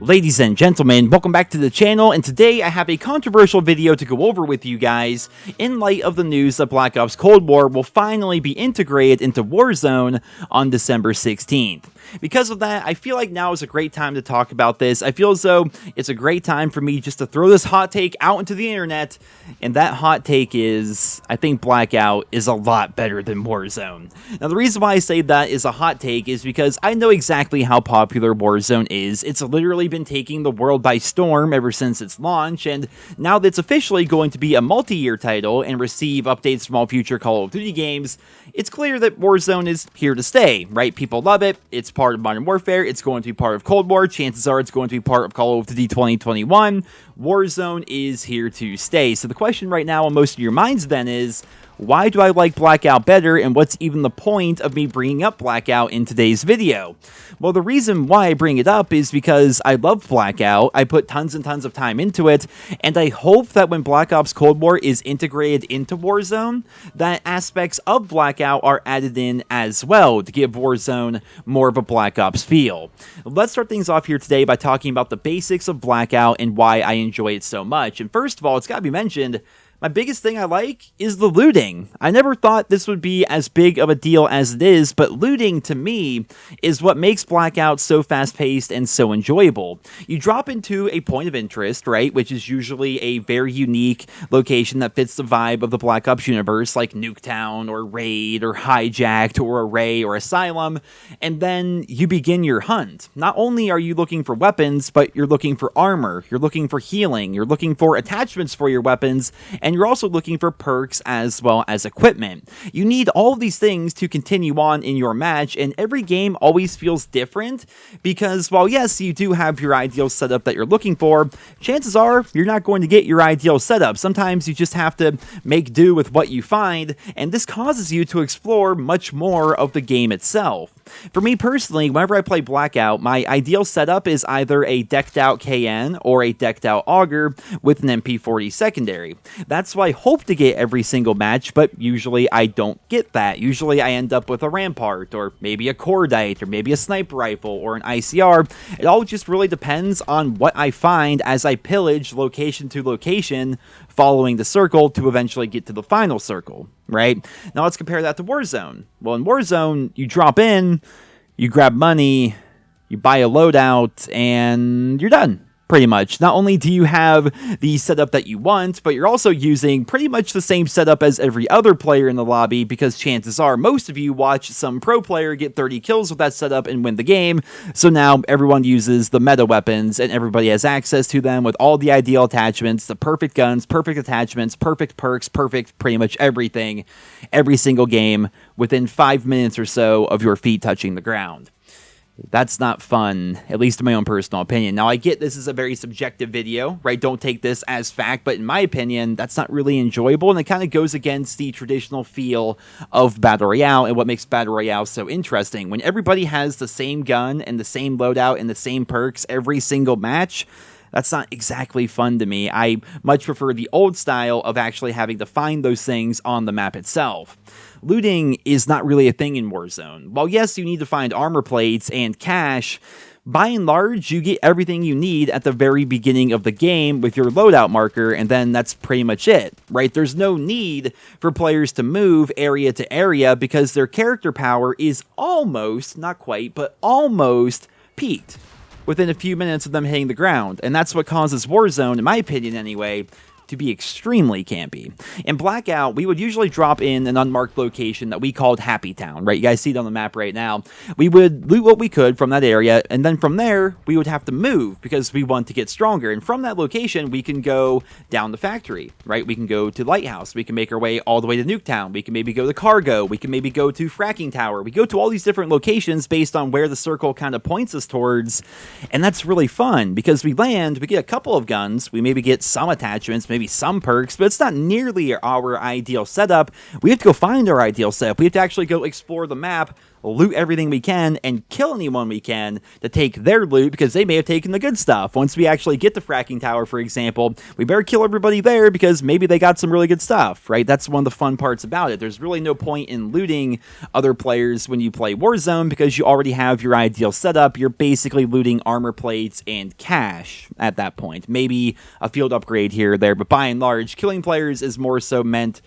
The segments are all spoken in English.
Ladies and gentlemen, welcome back to the channel, and today I have a controversial video to go over with you guys in light of the news that Black Ops Cold War will finally be integrated into Warzone on December 16th. Because of that, I feel like now is a great time to talk about this. I feel as though it's a great time for me just to throw this hot take out into the internet, and that hot take is, I think Blackout is a lot better than Warzone. Now, the reason why I say that is a hot take is because I know exactly how popular Warzone is. It's literally been taking the world by storm ever since its launch, and now that it's officially going to be a multi-year title and receive updates from all future Call of Duty games, it's clear that Warzone is here to stay, right? People love it. It's part of Modern Warfare. It's going to be part of Cold War. Chances are it's going to be part of Call of Duty 2021. Warzone is here to stay. So the question right now on most of your minds then is, why do I like Blackout better, and what's even the point of me bringing up Blackout in today's video? Well, the reason why I bring it up is because I love Blackout, I put tons and tons of time into it, and I hope that when Black Ops Cold War is integrated into Warzone, that aspects of Blackout are added in as well to give Warzone more of a Black Ops feel. Let's start things off here today by talking about the basics of Blackout and why I enjoy it so much. And first of all, it's got to be mentioned, my biggest thing I like is the looting. I never thought this would be as big of a deal as it is, but looting to me is what makes Blackout so fast-paced and so enjoyable. You drop into a point of interest, right, which is usually a very unique location that fits the vibe of the Black Ops universe, like Nuketown or Raid or Hijacked or Array or Asylum, and then you begin your hunt. Not only are you looking for weapons, but you're looking for armor, you're looking for healing, you're looking for attachments for your weapons, and you're also looking for perks as well as equipment. You need all of these things to continue on in your match, and every game always feels different because while yes, you do have your ideal setup that you're looking for, chances are you're not going to get your ideal setup. Sometimes you just have to make do with what you find, and this causes you to explore much more of the game itself. For me personally, whenever I play Blackout, my ideal setup is either a decked out KN or a decked out Auger with an MP40 secondary. That's what I hope to get every single match, but usually I don't get that. Usually I end up with a Rampart, or maybe a Cordite, or maybe a sniper rifle, or an ICR. It all just really depends on what I find as I pillage location to location, following the circle to eventually get to the final circle, right? Now let's compare that to Warzone. Well, in Warzone, you drop in, you grab money, you buy a loadout, and you're done. Pretty much. Not only do you have the setup that you want, but you're also using pretty much the same setup as every other player in the lobby, because chances are most of you watch some pro player get 30 kills with that setup and win the game. So now everyone uses the meta weapons and everybody has access to them with all the ideal attachments, the perfect guns, perfect attachments, perfect perks, perfect pretty much everything, every single game within 5 minutes or so of your feet touching the ground. That's not fun, at least in my own personal opinion. Now, I get this is a very subjective video, right? Don't take this as fact, but in my opinion, that's not really enjoyable, and it kind of goes against the traditional feel of Battle Royale and what makes Battle Royale so interesting. When everybody has the same gun and the same loadout and the same perks every single match, that's not exactly fun to me. I much prefer the old style of actually having to find those things on the map itself. Looting is not really a thing in Warzone. While yes, you need to find armor plates and cash, by and large, you get everything you need at the very beginning of the game with your loadout marker, and then that's pretty much it, right? There's no need for players to move area to area because their character power is almost, not quite, but almost peaked within a few minutes of them hitting the ground, and that's what causes Warzone, in my opinion anyway, to be extremely campy. In Blackout, we would usually drop in an unmarked location that we called Happy Town, right? You guys see it on the map right now. We would loot what we could from that area, and then from there, we would have to move because we want to get stronger. And from that location, we can go down the factory, right? We can go to Lighthouse. We can make our way all the way to Nuketown. We can maybe go to Cargo. We can maybe go to Fracking Tower. We go to all these different locations based on where the circle kind of points us towards, and that's really fun because we land, we get a couple of guns, we maybe get some attachments, maybe some perks, but it's not nearly our ideal setup. We have to go find our ideal setup. We have to actually go explore the map loot everything we can, and kill anyone we can to take their loot because they may have taken the good stuff. Once we actually get the fracking tower, for example, we better kill everybody there because maybe they got some really good stuff, right? That's one of the fun parts about it. There's really no point in looting other players when you play Warzone because you already have your ideal setup. You're basically looting armor plates and cash at that point. Maybe a field upgrade here or there, but by and large, killing players is more so meant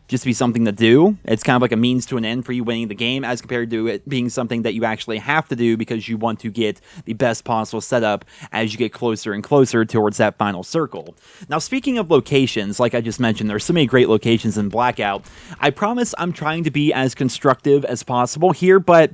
just to be something to do. It's kind of like a means to an end for you winning the game as compared to it being something that you actually have to do because you want to get the best possible setup as you get closer and closer towards that final circle. Now, speaking of locations, like I just mentioned, there's so many great locations in Blackout. I promise I'm trying to be as constructive as possible here, but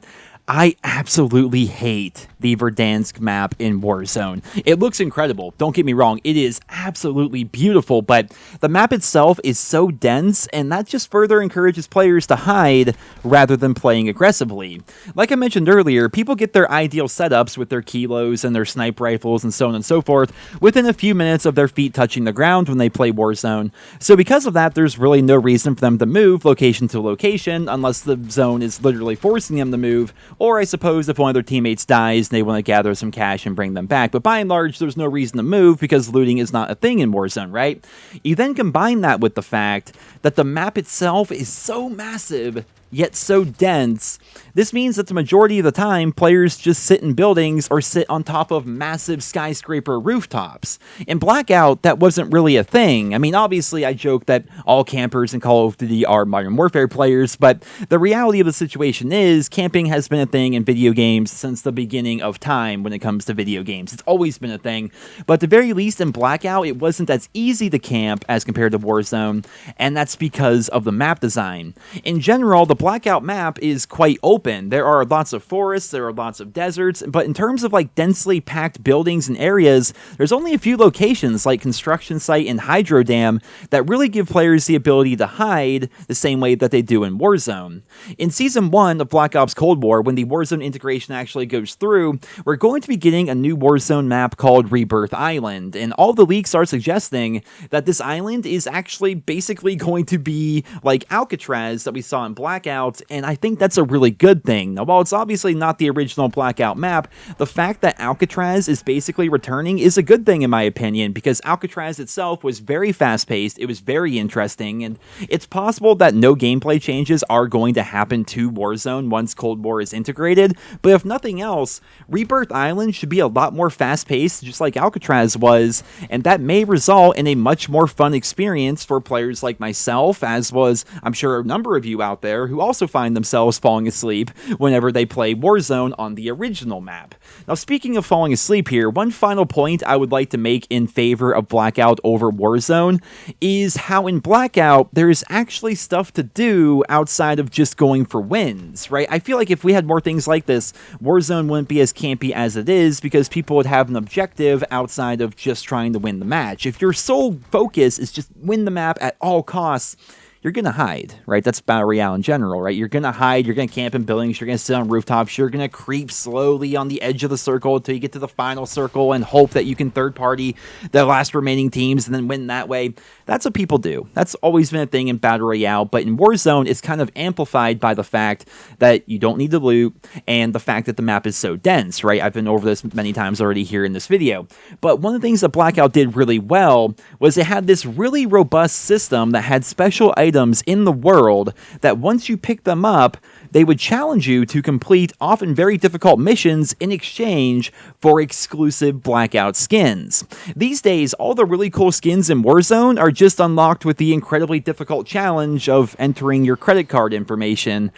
I absolutely hate the Verdansk map in Warzone. It looks incredible, don't get me wrong, it is absolutely beautiful, but the map itself is so dense, and that just further encourages players to hide rather than playing aggressively. Like I mentioned earlier, people get their ideal setups with their kilos and their sniper rifles and so on and so forth within a few minutes of their feet touching the ground when they play Warzone. So because of that, there's really no reason for them to move location to location unless the zone is literally forcing them to move, or I suppose if one of their teammates dies, they want to gather some cash and bring them back. But by and large, there's no reason to move because looting is not a thing in Warzone, right? You then combine that with the fact that the map itself is so massive, yet so dense. This means that the majority of the time, players just sit in buildings or sit on top of massive skyscraper rooftops. In Blackout, that wasn't really a thing. I mean, obviously, I joke that all campers in Call of Duty are Modern Warfare players, but the reality of the situation is camping has been a thing in video games since the beginning of time when it comes to video games. It's always been a thing, but at the very least in Blackout, it wasn't as easy to camp as compared to Warzone, and that's because of the map design. In general, the Blackout map is quite open. There are lots of forests, there are lots of deserts, but in terms of like densely packed buildings and areas, there's only a few locations like Construction Site and Hydro Dam that really give players the ability to hide the same way that they do in Warzone. In Season 1 of Black Ops Cold War, when the Warzone integration actually goes through, we're going to be getting a new Warzone map called Rebirth Island, and all the leaks are suggesting that this island is actually basically going to be like Alcatraz that we saw in Blackout, and I think that's a really good thing. Now, while it's obviously not the original Blackout map, the fact that Alcatraz is basically returning is a good thing in my opinion, because Alcatraz itself was very fast-paced, it was very interesting, and it's possible that no gameplay changes are going to happen to Warzone once Cold War is integrated, but if nothing else, Rebirth Island should be a lot more fast-paced, just like Alcatraz was, and that may result in a much more fun experience for players like myself, as was, I'm sure, a number of you out there who also find themselves falling asleep whenever they play Warzone on the original map. Now, speaking of falling asleep here, one final point I would like to make in favor of Blackout over Warzone is how in Blackout, there's actually stuff to do outside of just going for wins, right? I feel like if we had more things like this, Warzone wouldn't be as campy as it is because people would have an objective outside of just trying to win the match. If your sole focus is just win the map at all costs, you're going to hide, right? That's Battle Royale in general, right? You're going to hide, you're going to camp in buildings, you're going to sit on rooftops, you're going to creep slowly on the edge of the circle until you get to the final circle and hope that you can third-party the last remaining teams and then win that way. That's what people do. That's always been a thing in Battle Royale, but in Warzone, it's kind of amplified by the fact that you don't need to loot and the fact that the map is so dense, right? I've been over this many times already here in this video. But one of the things that Blackout did really well was it had this really robust system that had special items in the world that once you pick them up, they would challenge you to complete often very difficult missions in exchange for exclusive Blackout skins. These days, all the really cool skins in Warzone are just unlocked with the incredibly difficult challenge of entering your credit card information.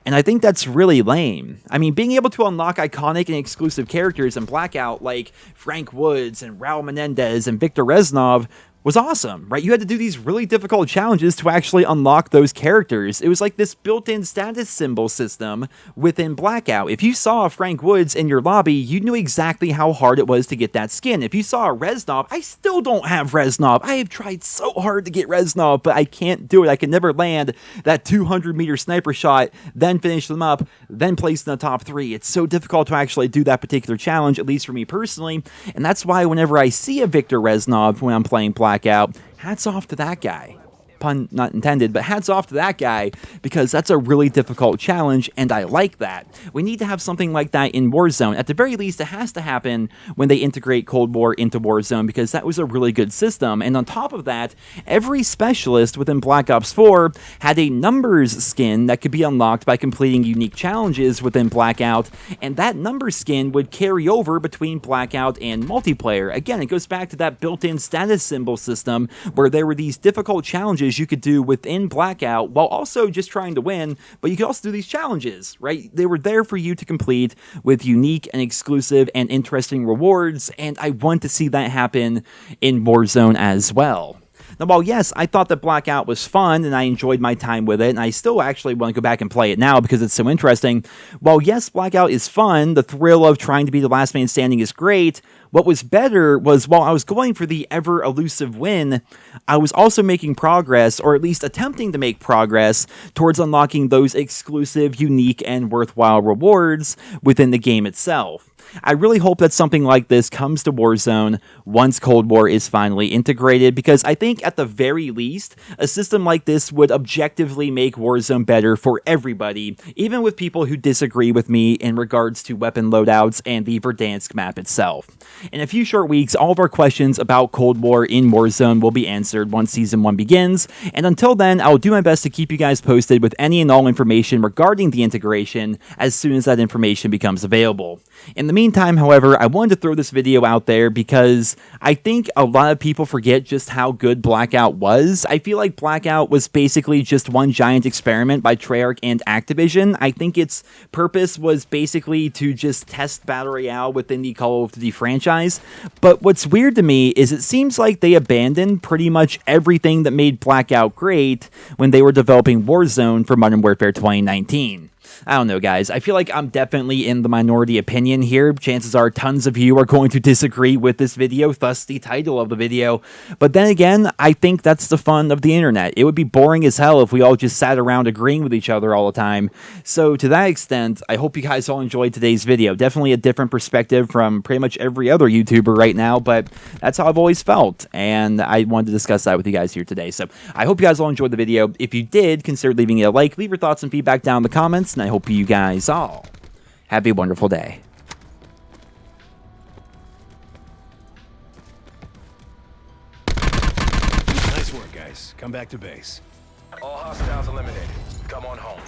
And I think that's really lame. I mean, being able to unlock iconic and exclusive characters in Blackout like Frank Woods and Raul Menendez and Victor Reznov was awesome, right? You had to do these really difficult challenges to actually unlock those characters. It was like this built-in status symbol system within Blackout. If you saw Frank Woods in your lobby, you knew exactly how hard it was to get that skin. If you saw a Reznov, I still don't have Reznov. I have tried so hard to get Reznov, but I can't do it. I can never land that 200-meter sniper shot, then finish them up, then place in the top 3. It's so difficult to actually do that particular challenge, at least for me personally, and that's why whenever I see a Victor Reznov when I'm playing Blackout, hats off to that guy. pun not intended, but hats off to that guy, because that's a really difficult challenge, and I like that. We need to have something like that in Warzone. At the very least, it has to happen when they integrate Cold War into Warzone, because that was a really good system. And on top of that, every specialist within Black Ops 4 had a numbers skin that could be unlocked by completing unique challenges within Blackout, and that numbers skin would carry over between Blackout and multiplayer. Again, it goes back to that built-in status symbol system where there were these difficult challenges you could do within Blackout while also just trying to win, but you could also do these challenges, right? They were there for you to complete with unique and exclusive and interesting rewards, and I want to see that happen in Warzone as well. Now, while yes, I thought that Blackout was fun and I enjoyed my time with it, and I still actually want to go back and play it now because it's so interesting, while yes, Blackout is fun, the thrill of trying to be the last man standing is great, what was better was while I was going for the ever-elusive win, I was also making progress, or at least attempting to make progress, towards unlocking those exclusive, unique, and worthwhile rewards within the game itself. I really hope that something like this comes to Warzone once Cold War is finally integrated, because I think at the very least, a system like this would objectively make Warzone better for everybody, even with people who disagree with me in regards to weapon loadouts and the Verdansk map itself. In a few short weeks, all of our questions about Cold War in Warzone will be answered once Season 1 begins, and until then, I will do my best to keep you guys posted with any and all information regarding the integration as soon as that information becomes available. In the meantime, however, I wanted to throw this video out there because I think a lot of people forget just how good Blackout was. I feel like Blackout was basically just one giant experiment by Treyarch and Activision. I think its purpose was basically to just test Battle Royale within the Call of Duty franchise. But what's weird to me is it seems like they abandoned pretty much everything that made Blackout great when they were developing Warzone for Modern Warfare 2019. I don't know, guys. I feel like I'm definitely in the minority opinion here. Chances are tons of you are going to disagree with this video, thus the title of the video. But then again, I think that's the fun of the internet. It would be boring as hell if we all just sat around agreeing with each other all the time. So to that extent, I hope you guys all enjoyed today's video. Definitely a different perspective from pretty much every other YouTuber right now, but that's how I've always felt. And I wanted to discuss that with you guys here today. So I hope you guys all enjoyed the video. If you did, consider leaving it a like, leave your thoughts and feedback down in the comments, and I hope you guys all have a wonderful day. Nice work, guys. Come back to base. All hostiles eliminated. Come on home.